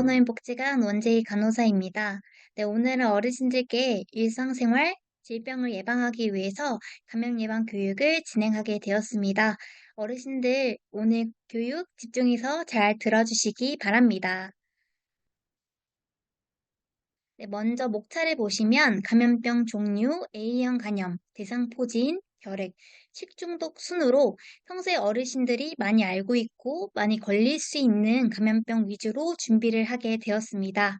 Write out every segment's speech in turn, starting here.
아동노인복지관 원재희 간호사입니다. 네, 오늘은 어르신들께 일상생활 질병을 예방하기 위해서 감염 예방 교육을 진행하게 되었습니다. 어르신들 오늘 교육 집중해서 잘 들어주시기 바랍니다. 네, 먼저 목차를 보시면 감염병 종류, A형 감염, 대상포진, 결핵, 식중독 순으로 평소에 어르신들이 많이 알고 있고 많이 걸릴 수 있는 감염병 위주로 준비를 하게 되었습니다.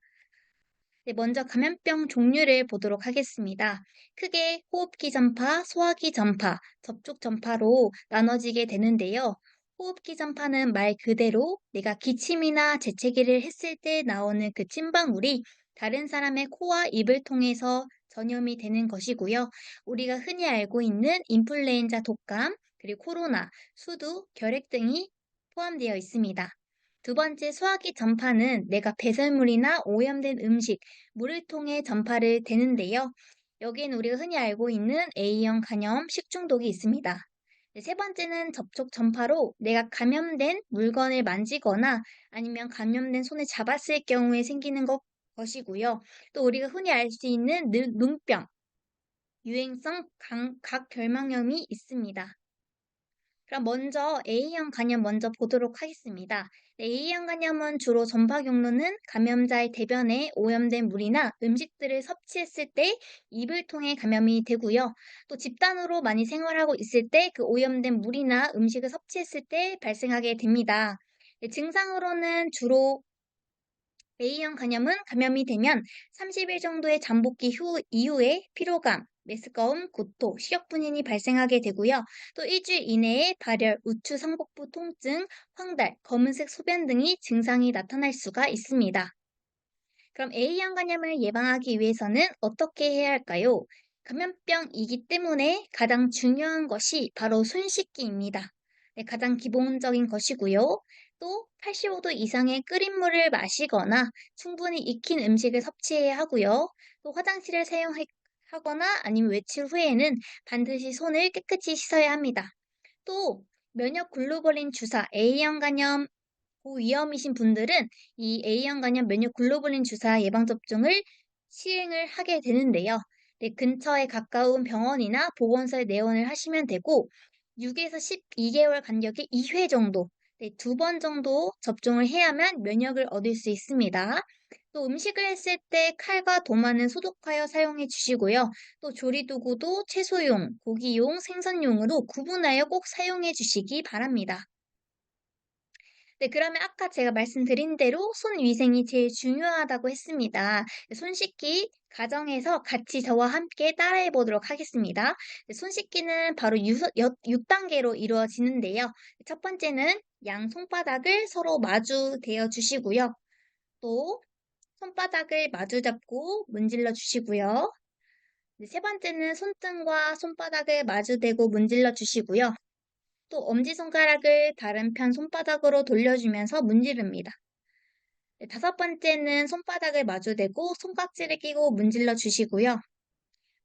네, 먼저 감염병 종류를 보도록 하겠습니다. 크게 호흡기 전파, 소화기 전파, 접촉 전파로 나눠지게 되는데요. 호흡기 전파는 말 그대로 내가 기침이나 재채기를 했을 때 나오는 그 침방울이 다른 사람의 코와 입을 통해서 전염이 되는 것이고요. 우리가 흔히 알고 있는 인플루엔자 독감, 그리고 코로나, 수두, 결핵 등이 포함되어 있습니다. 두 번째, 소화기 전파는 내가 배설물이나 오염된 음식, 물을 통해 전파를 되는데요. 여기엔 우리가 흔히 알고 있는 A형 감염, 식중독이 있습니다. 네, 세 번째는 접촉 전파로 내가 감염된 물건을 만지거나 아니면 감염된 손을 잡았을 경우에 생기는 것이고요. 또 우리가 흔히 알 수 있는 눈병, 유행성 각결막염이 있습니다. 그럼 먼저 A형 간염 먼저 보도록 하겠습니다. 네, A형 간염은 주로 전파 경로는 감염자의 대변에 오염된 물이나 음식들을 섭취했을 때 입을 통해 감염이 되고요. 또 집단으로 많이 생활하고 있을 때 그 오염된 물이나 음식을 섭취했을 때 발생하게 됩니다. 네, 증상으로는 주로 A형 간염은 감염이 되면 30일 정도의 잠복기 이후에 피로감, 메스꺼움, 구토, 식욕분인이 발생하게 되고요. 또 일주일 이내에 발열, 우추, 상복부 통증, 황달, 검은색 소변 등이 증상이 나타날 수가 있습니다. 그럼 A형 간염을 예방하기 위해서는 어떻게 해야 할까요? 감염병이기 때문에 가장 중요한 것이 바로 손 씻기입니다. 네, 가장 기본적인 것이고요. 또 85도 이상의 끓인 물을 마시거나 충분히 익힌 음식을 섭취해야 하고요. 또 화장실을 사용하거나 아니면 외출 후에는 반드시 손을 깨끗이 씻어야 합니다. 또 면역 글로불린 주사 A형 간염 고위험이신 분들은 이 A형 간염 면역 글로불린 주사 예방접종을 시행을 하게 되는데요. 네, 근처에 가까운 병원이나 보건소에 내원을 하시면 되고 6에서 12개월 간격의 2회 정도, 네, 2번 정도 접종을 해야만 면역을 얻을 수 있습니다. 또 음식을 했을 때 칼과 도마는 소독하여 사용해 주시고요. 또 조리도구도 채소용, 고기용, 생선용으로 구분하여 꼭 사용해 주시기 바랍니다. 네, 그러면 아까 제가 말씀드린 대로 손 위생이 제일 중요하다고 했습니다. 네, 손 씻기 가정에서 같이 저와 함께 따라해 보도록 하겠습니다. 네, 손 씻기는 바로 6단계로 이루어지는데요. 첫 번째는 양 손바닥을 서로 마주 대어 주시고요. 또 손바닥을 마주 잡고 문질러 주시고요. 네, 세 번째는 손등과 손바닥을 마주 대고 문질러 주시고요. 또 엄지손가락을 다른 편 손바닥으로 돌려주면서 문지릅니다. 네, 다섯 번째는 손바닥을 마주대고 손깍지를 끼고 문질러 주시고요.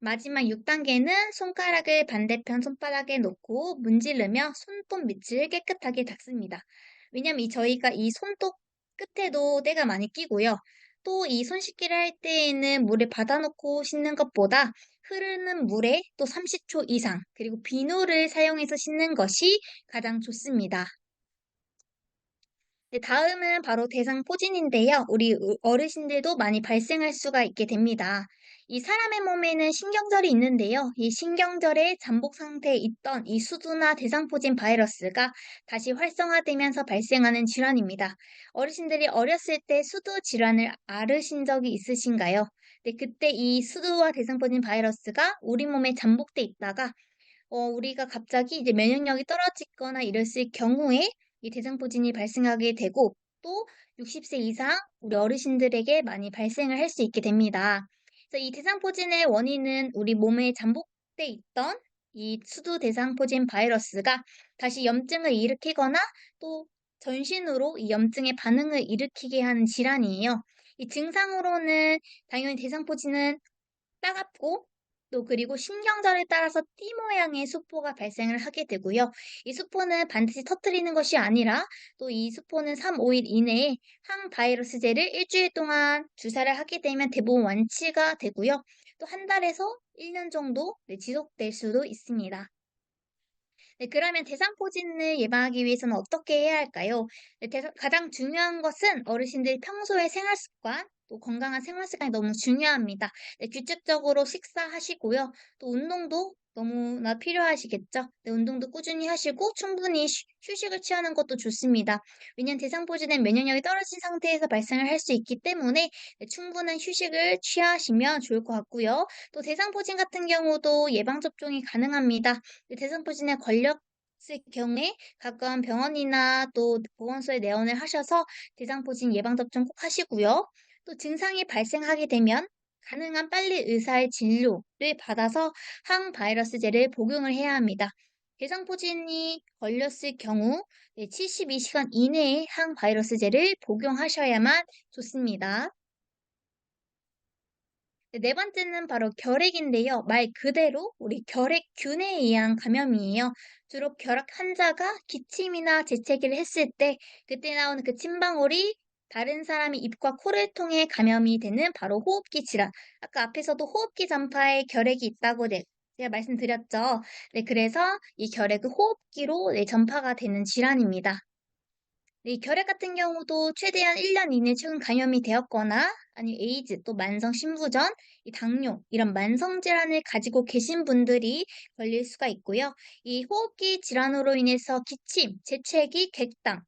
마지막 6단계는 손가락을 반대편 손바닥에 놓고 문지르며 손톱 밑을 깨끗하게 닦습니다. 왜냐면 저희가 이 손톱 끝에도 때가 많이 끼고요. 또 이 손 씻기를 할 때에는 물에 받아놓고 씻는 것보다 흐르는 물에 또 30초 이상 그리고 비누를 사용해서 씻는 것이 가장 좋습니다. 네, 다음은 바로 대상포진인데요. 우리 어르신들도 많이 발생할 수가 있게 됩니다. 이 사람의 몸에는 신경절이 있는데요. 이 신경절의 잠복 상태에 있던 이 수두나 대상포진 바이러스가 다시 활성화되면서 발생하는 질환입니다. 어르신들이 어렸을 때 수두 질환을 앓으신 적이 있으신가요? 네, 그때 이 수두와 대상포진 바이러스가 우리 몸에 잠복돼 있다가 우리가 갑자기 이제 면역력이 떨어지거나 이랬을 경우에 이 대상포진이 발생하게 되고 또 60세 이상 우리 어르신들에게 많이 발생을 할 수 있게 됩니다. 그래서 이 대상포진의 원인은 우리 몸에 잠복돼 있던 이 수두 대상포진 바이러스가 다시 염증을 일으키거나 또 전신으로 이 염증의 반응을 일으키게 하는 질환이에요. 이 증상으로는 당연히 대상포진은 따갑고 또 그리고 신경절에 따라서 띠 모양의 수포가 발생을 하게 되고요. 이 수포는 반드시 터뜨리는 것이 아니라 또 이 수포는 3, 5일 이내에 항바이러스제를 일주일 동안 주사를 하게 되면 대부분 완치가 되고요. 또 한 달에서 1년 정도 지속될 수도 있습니다. 네, 그러면 대상포진을 예방하기 위해서는 어떻게 해야 할까요? 네, 가장 중요한 것은 어르신들이 평소의 생활 습관, 또 건강한 생활 습관이 너무 중요합니다. 네, 규칙적으로 식사하시고요. 또 운동도 너무나 필요하시겠죠? 네, 운동도 꾸준히 하시고 충분히 휴식을 취하는 것도 좋습니다. 왜냐하면 대상포진은 면역력이 떨어진 상태에서 발생을 할 수 있기 때문에 네, 충분한 휴식을 취하시면 좋을 것 같고요. 또 대상포진 같은 경우도 예방접종이 가능합니다. 대상포진에 걸렸을 경우에 가까운 병원이나 또 보건소에 내원을 하셔서 대상포진 예방접종 꼭 하시고요. 또 증상이 발생하게 되면 가능한 빨리 의사의 진료를 받아서 항바이러스제를 복용을 해야 합니다. 대상포진이 걸렸을 경우 72시간 이내에 항바이러스제를 복용하셔야만 좋습니다. 네 번째는 바로 결핵인데요. 말 그대로 우리 결핵균에 의한 감염이에요. 주로 결핵 환자가 기침이나 재채기를 했을 때 그때 나오는 그 침방울이 다른 사람의 입과 코를 통해 감염이 되는 바로 호흡기 질환. 아까 앞에서도 호흡기 전파에 결핵이 있다고 제가 말씀드렸죠. 네, 그래서 이 결핵은 호흡기로 전파가 되는 질환입니다. 이 결핵 같은 경우도 최대한 1년 이내 최근 감염이 되었거나 아니면 에이즈 또 만성 신부전, 이 당뇨 이런 만성 질환을 가지고 계신 분들이 걸릴 수가 있고요. 이 호흡기 질환으로 인해서 기침, 재채기, 객당,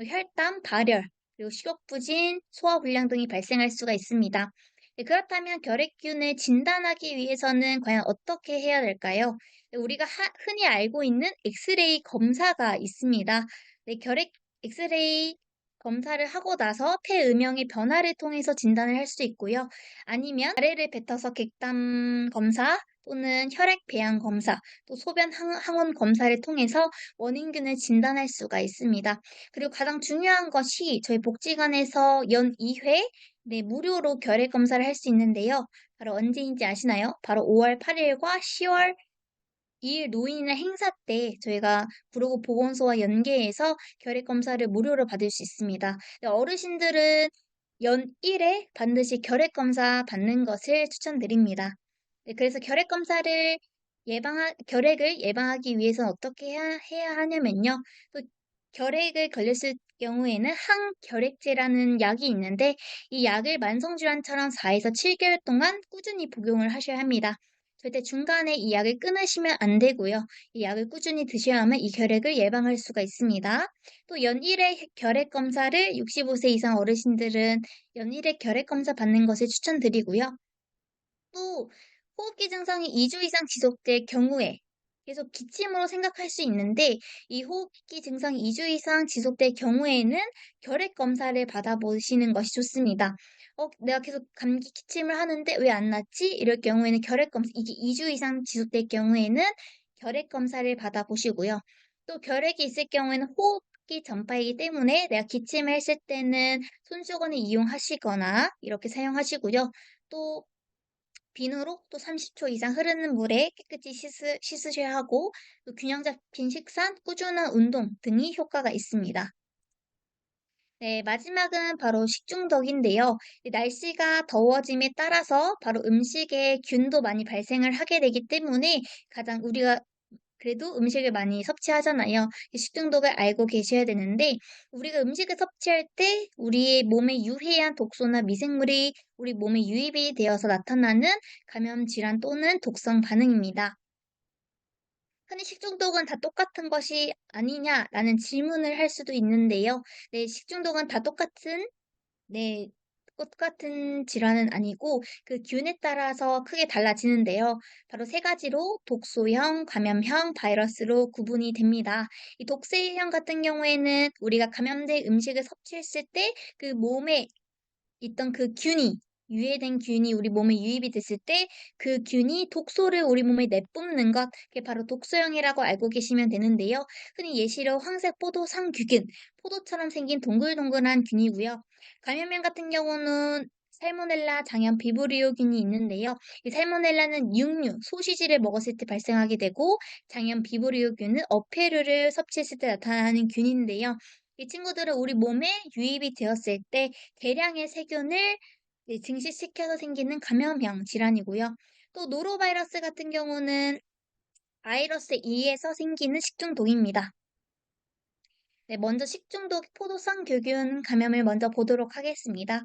혈담, 발열, 그리고 식욕부진, 소화불량 등이 발생할 수가 있습니다. 네, 그렇다면 결핵균을 진단하기 위해서는 과연 어떻게 해야 될까요? 네, 우리가 흔히 알고 있는 엑스레이 검사가 있습니다. 네, 결핵 엑스레이 검사를 하고 나서 폐음영의 변화를 통해서 진단을 할 수 있고요. 아니면 아래를 뱉어서 객담 검사 또는 혈액 배양 검사, 또 소변 항원 검사를 통해서 원인균을 진단할 수가 있습니다. 그리고 가장 중요한 것이 저희 복지관에서 연 2회 무료로 결핵 검사를 할 수 있는데요. 바로 언제인지 아시나요? 바로 5월 8일과 10월 2일 노인이나 행사 때 저희가 구로구 보건소와 연계해서 결핵 검사를 무료로 받을 수 있습니다. 어르신들은 연 1회 반드시 결핵 검사 받는 것을 추천드립니다. 네, 그래서 결핵을 예방하기 위해서는 어떻게 해야 하냐면요. 또 결핵을 걸렸을 경우에는 항결핵제라는 약이 있는데 이 약을 만성질환처럼 4에서 7개월 동안 꾸준히 복용을 하셔야 합니다. 절대 중간에 이 약을 끊으시면 안 되고요. 이 약을 꾸준히 드셔야만 이 결핵을 예방할 수가 있습니다. 또 연일의 결핵 검사를 65세 이상 어르신들은 연일의 결핵 검사 받는 것을 추천드리고요. 또 호흡기 증상이 2주 이상 지속될 경우에 계속 기침으로 생각할 수 있는데 이 호흡기 증상이 2주 이상 지속될 경우에는 결핵 검사를 받아보시는 것이 좋습니다. 내가 계속 감기 기침을 하는데 왜 안 낫지? 이럴 경우에는 결핵 검사, 이게 2주 이상 지속될 경우에는 결핵 검사를 받아보시고요. 또 결핵이 있을 경우에는 호흡기 전파이기 때문에 내가 기침을 했을 때는 손수건을 이용하시거나 이렇게 사용하시고요. 또 비누로 또 30초 이상 흐르는 물에 깨끗이 씻으셔야 하고 또 균형 잡힌 식사, 꾸준한 운동 등이 효과가 있습니다. 네, 마지막은 바로 식중독인데요. 이 날씨가 더워짐에 따라서 바로 음식에 균도 많이 발생을 하게 되기 때문에 가장 우리가 그래도 음식을 많이 섭취하잖아요. 이 식중독을 알고 계셔야 되는데, 우리가 음식을 섭취할 때 우리의 몸에 유해한 독소나 미생물이 우리 몸에 유입이 되어서 나타나는 감염 질환 또는 독성 반응입니다. 흔히 식중독은 다 똑같은 것이 아니냐라는 질문을 할 수도 있는데요. 네, 식중독은 다 네, 똑같은 질환은 아니고 그 균에 따라서 크게 달라지는데요. 바로 세 가지로 독소형, 감염형, 바이러스로 구분이 됩니다. 이 독소형 같은 경우에는 우리가 감염된 음식을 섭취했을 때 그 몸에 있던 그 균이 유해된 균이 우리 몸에 유입이 됐을 때 그 균이 독소를 우리 몸에 내뿜는 것, 그게 바로 독소형이라고 알고 계시면 되는데요. 흔히 예시로 황색 포도 상규균, 포도처럼 생긴 동글동글한 균이고요. 감염형 같은 경우는 살모넬라 장염 비브리오균이 있는데요. 이 살모넬라는 육류, 소시지를 먹었을 때 발생하게 되고 장염 비브리오균은 어패류를 섭취했을 때 나타나는 균인데요. 이 친구들은 우리 몸에 유입이 되었을 때 대량의 세균을 증식시켜서 생기는 감염형 질환이고요. 또 노로바이러스 같은 경우는 바이러스에 의해서 생기는 식중독입니다. 네, 먼저 식중독 포도성 균 감염을 먼저 보도록 하겠습니다.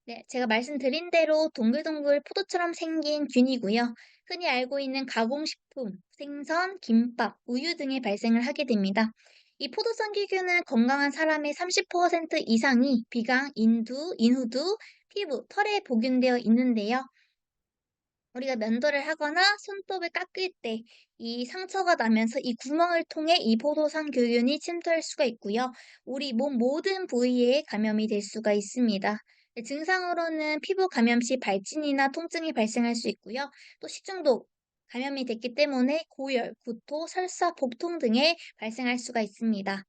네, 제가 말씀드린 대로 동글동글 포도처럼 생긴 균이고요. 흔히 알고 있는 가공식품, 생선, 김밥, 우유 등에 발생을 하게 됩니다. 이 포도성균은 건강한 사람의 30% 이상이 비강, 인후두, 피부, 털에 복용되어 있는데요. 우리가 면도를 하거나 손톱을 깎을 때 이 상처가 나면서 이 구멍을 통해 이 포도상 균이 침투할 수가 있고요. 우리 몸 모든 부위에 감염이 될 수가 있습니다. 네, 증상으로는 피부 감염 시 발진이나 통증이 발생할 수 있고요. 또 식중독 감염이 됐기 때문에 고열, 구토, 설사, 복통 등에 발생할 수가 있습니다.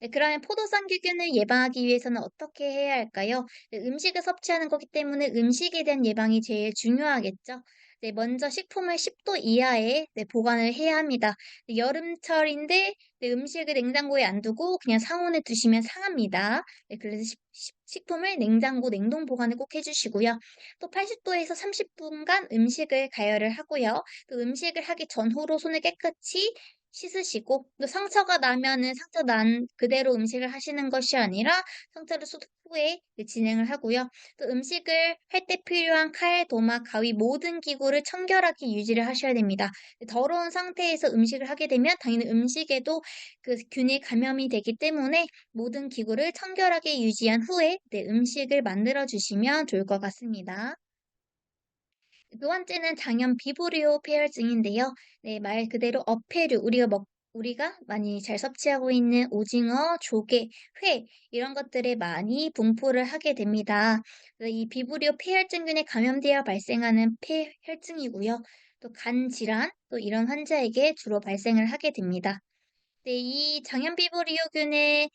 네, 그러면 포도상규균을 예방하기 위해서는 어떻게 해야 할까요? 네, 음식을 섭취하는 거기 때문에 음식에 대한 예방이 제일 중요하겠죠. 네, 먼저 식품을 10도 이하에 보관을 해야 합니다. 네, 여름철인데 음식을 냉장고에 안 두고 그냥 상온에 두시면 상합니다. 네, 그래서 식품을 냉장고 냉동 보관을 꼭 해주시고요. 또 80도에서 30분간 음식을 가열을 하고요. 또 음식을 하기 전후로 손을 깨끗이 씻으시고 또 상처가 나면은 상처 난 그대로 음식을 하시는 것이 아니라 상처를 쏟은 후에 진행을 하고요. 또 음식을 할 때 필요한 칼, 도마, 가위 모든 기구를 청결하게 유지를 하셔야 됩니다. 더러운 상태에서 음식을 하게 되면 당연히 음식에도 그 균이 감염이 되기 때문에 모든 기구를 청결하게 유지한 후에 음식을 만들어 주시면 좋을 것 같습니다. 두 번째는 장염 비브리오 폐혈증인데요. 네, 말 그대로 어패류, 우리가 많이 잘 섭취하고 있는 오징어, 조개, 회, 이런 것들에 많이 분포를 하게 됩니다. 이 비브리오 폐혈증균에 감염되어 발생하는 폐혈증이고요. 또 간 질환, 또 이런 환자에게 주로 발생을 하게 됩니다. 네, 이 장염 비브리오균에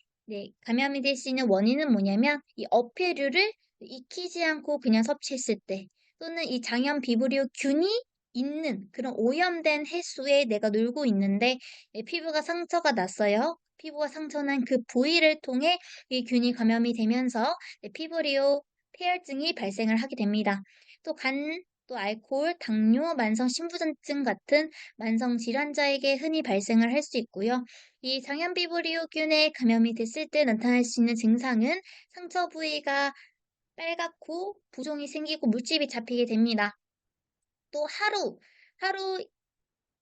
감염이 될 수 있는 원인은 뭐냐면 이 어패류를 익히지 않고 그냥 섭취했을 때 또는 이 장염 비브리오 균이 있는 그런 오염된 해수에 내가 놀고 있는데 피부가 상처가 났어요. 피부가 상처난 그 부위를 통해 이 균이 감염이 되면서 피부리오 폐혈증이 발생을 하게 됩니다. 또 또 알코올, 당뇨, 만성 신부전증 같은 만성 질환자에게 흔히 발생을 할 수 있고요. 이 장염 비브리오균에 감염이 됐을 때 나타날 수 있는 증상은 상처 부위가 빨갛고 부종이 생기고 물집이 잡히게 됩니다. 또 하루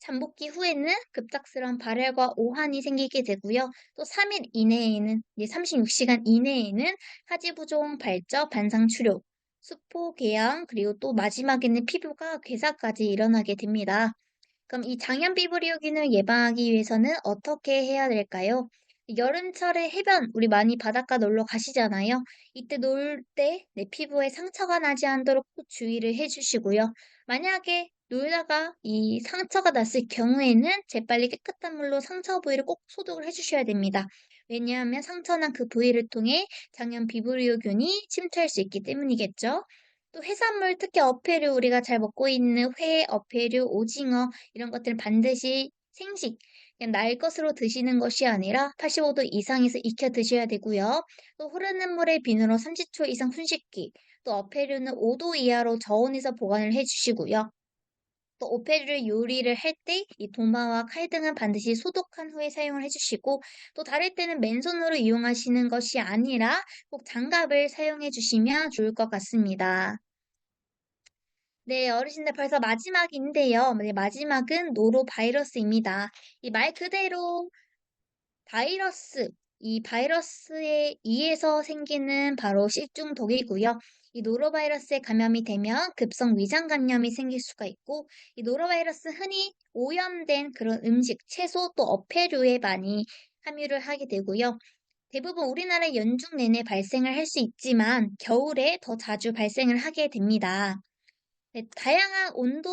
잠복기 후에는 급작스러운 발열과 오한이 생기게 되고요. 또 3일 이내에는, 36시간 이내에는 하지부종, 발적, 반상출혈, 수포, 궤양, 그리고 또 마지막에는 피부가 괴사까지 일어나게 됩니다. 그럼 이 장염 비브리오균을 예방하기 위해서는 어떻게 해야 될까요? 여름철에 해변, 우리 많이 바닷가 놀러 가시잖아요. 이때 놀 때 내 피부에 상처가 나지 않도록 꼭 주의를 해주시고요. 만약에 놀다가 이 상처가 났을 경우에는 재빨리 깨끗한 물로 상처 부위를 꼭 소독을 해주셔야 됩니다. 왜냐하면 상처난 그 부위를 통해 장염 비브리오균이 침투할 수 있기 때문이겠죠. 또 해산물, 특히 어패류, 우리가 잘 먹고 있는 회, 어패류, 오징어, 이런 것들은 반드시 생식, 그냥 날 것으로 드시는 것이 아니라 85도 이상에서 익혀 드셔야 되고요. 또 흐르는 물에 비누로 30초 이상 숨식기, 또 어패류는 5도 이하로 저온에서 보관을 해주시고요. 또 어패류를 요리를 할 때 이 도마와 칼 등은 반드시 소독한 후에 사용을 해주시고 또 다를 때는 맨손으로 이용하시는 것이 아니라 꼭 장갑을 사용해 주시면 좋을 것 같습니다. 네, 어르신들 벌써 마지막인데요. 네, 마지막은 노로바이러스입니다. 이 말 그대로 바이러스, 이 바이러스에 의해서 생기는 바로 식중독이고요. 이 노로바이러스에 감염이 되면 급성 위장 감염이 생길 수가 있고, 이 노로바이러스 흔히 오염된 그런 음식, 채소 또 어패류에 많이 함유를 하게 되고요. 대부분 우리나라 연중 내내 발생을 할 수 있지만 겨울에 더 자주 발생을 하게 됩니다. 네, 다양한 온도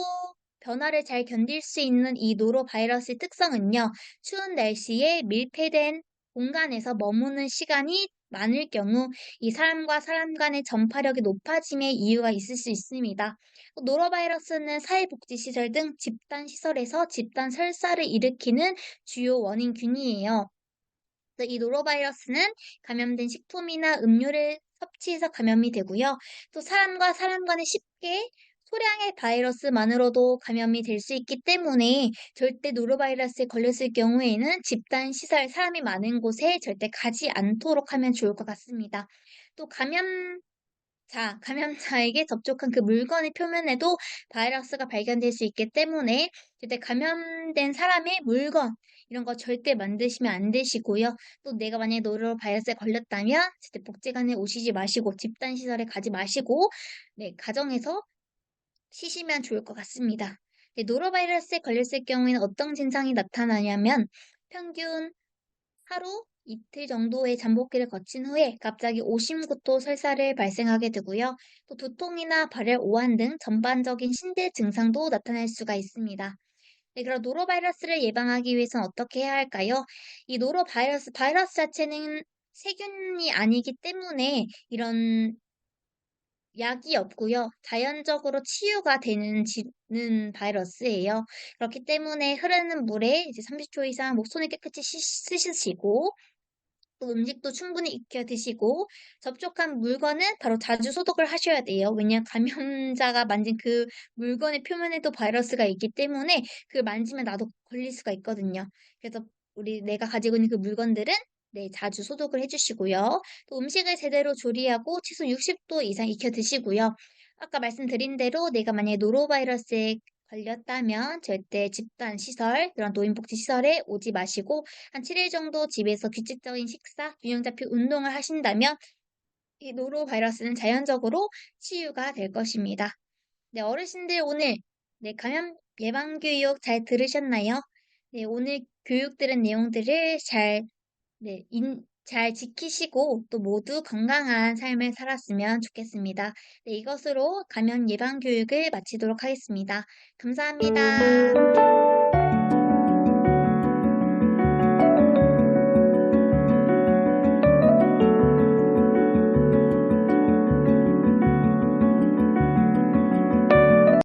변화를 잘 견딜 수 있는 이 노로바이러스의 특성은요, 추운 날씨에 밀폐된 공간에서 머무는 시간이 많을 경우 이 사람과 사람 간의 전파력이 높아짐의 이유가 있을 수 있습니다. 또 노로바이러스는 사회복지시설 등 집단시설에서 집단 설사를 일으키는 주요 원인균이에요. 이 노로바이러스는 감염된 식품이나 음료를 섭취해서 감염이 되고요. 또 사람과 사람 간에 쉽게 소량의 바이러스만으로도 감염이 될 수 있기 때문에 절대 노로바이러스에 걸렸을 경우에는 집단 시설, 사람이 많은 곳에 절대 가지 않도록 하면 좋을 것 같습니다. 또 감염자에게 접촉한 그 물건의 표면에도 바이러스가 발견될 수 있기 때문에 절대 감염된 사람의 물건 이런 거 절대 만드시면 안 되시고요. 또 내가 만약에 노로바이러스에 걸렸다면 절대 복지관에 오시지 마시고 집단 시설에 가지 마시고 네, 가정에서 쉬시면 좋을 것 같습니다. 네, 노로바이러스에 걸렸을 경우에는 어떤 증상이 나타나냐면 평균 하루 이틀 정도의 잠복기를 거친 후에 갑자기 오심구토 설사를 발생하게 되고요. 또 두통이나 발열 오한 등 전반적인 신대 증상도 나타날 수가 있습니다. 네, 그럼 노로바이러스를 예방하기 위해서는 어떻게 해야 할까요? 이 바이러스 자체는 세균이 아니기 때문에 이런 약이 없고요. 자연적으로 치유가 되는 바이러스예요. 그렇기 때문에 흐르는 물에 이제 30초 이상 손을 깨끗이 씻으시고 또 음식도 충분히 익혀 드시고 접촉한 물건은 바로 자주 소독을 하셔야 돼요. 왜냐하면 감염자가 만진 그 물건의 표면에도 바이러스가 있기 때문에 그 만지면 나도 걸릴 수가 있거든요. 그래서 내가 가지고 있는 그 물건들은 네, 자주 소독을 해주시고요. 또 음식을 제대로 조리하고 최소 60도 이상 익혀 드시고요. 아까 말씀드린 대로 내가 만약에 노로바이러스에 걸렸다면 절대 집단 시설, 그런 노인복지 시설에 오지 마시고 한 7일 정도 집에서 규칙적인 식사, 균형 잡힌 운동을 하신다면 이 노로바이러스는 자연적으로 치유가 될 것입니다. 네, 어르신들 오늘 네, 감염 예방 교육 잘 들으셨나요? 네, 오늘 교육 들은 내용들을 잘 지키시고 또 모두 건강한 삶을 살았으면 좋겠습니다. 네, 이것으로 감염 예방 교육을 마치도록 하겠습니다. 감사합니다.